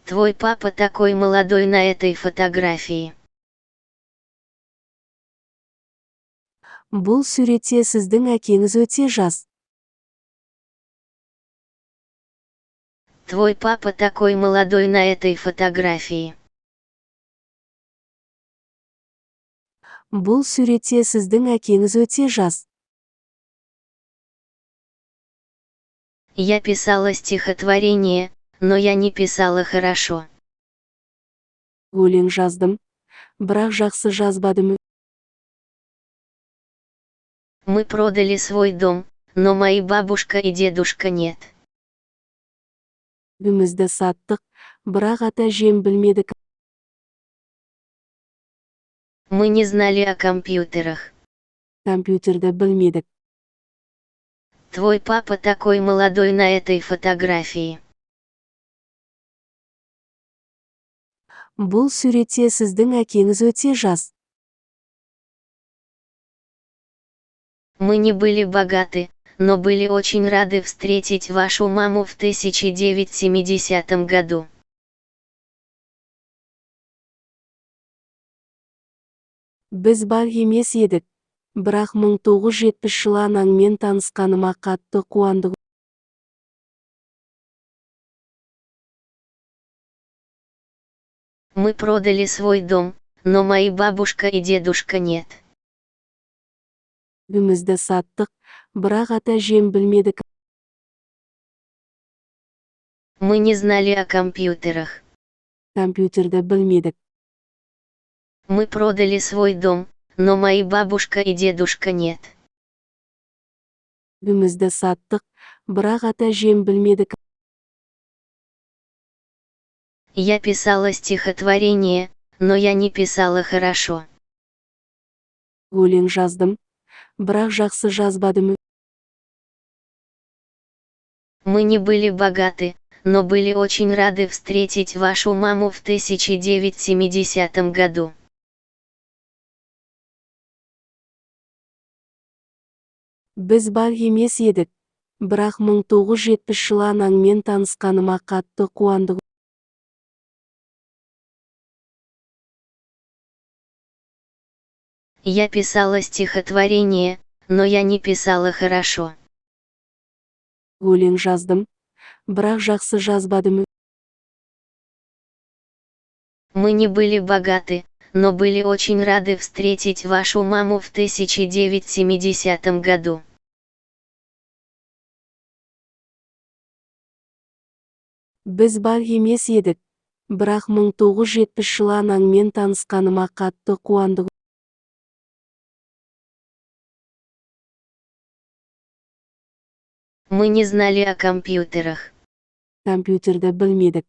Твой папа такой молодой на этой фотографии. Бұл суретте сіздің әкеңіз өте жас. Твой папа такой молодой на этой фотографии. Бұл суретте сіздің әкеңіз өте жас. Я писала стихотворение, но я не писала хорошо. Өлең жаздым, бірақ жақсы жазбадым. Мы продали свой дом, но мои бабушка и дедушка нет. Үйімізді саттық, бірақ ата-әжем білмедік. Мы не знали о компьютерах. Компьютерді білмедік. Твой папа такой молодой на этой фотографии. Бұл суретте сіздің әкеңіз өте жас. Мы не были богаты, но были очень рады встретить вашу маму в 1970 году. Біз бар емес едік, бірақ 1970 жылы анаңмен танысқаныма қатты қуандық. Мы продали свой дом, но мои бабушка и дедушка нет. Үйімізді саттық, бірақ ата-әжем білмедік. Мы не знали о компьютерах. Компьютерді білмедік. Мы продали свой дом, но мои бабушка и дедушка нет. Үйімізді саттық, бірақ ата-әжем білмедік. Я писала стихотворение, но я не писала хорошо. Өлең жаздым, бірақ жақсы жазбадым. Мы не были богаты, но были очень рады встретить вашу маму в 1970 году. Біз бар емес едік, бірақ 1970 жылы анаңмен танысқаныма қатты қуандық. Я писала стихотворение, но я не писала хорошо. Өлең жаздым, бірақ жақсы жазбадым. Мы не были богаты, но были очень рады встретить вашу маму в 1970 году. Біз бар емес едік, бірақ 1970 жылы анаңмен танысқаныма қатты қуандық. Мы не знали о компьютерах. Компьютерді білмедік.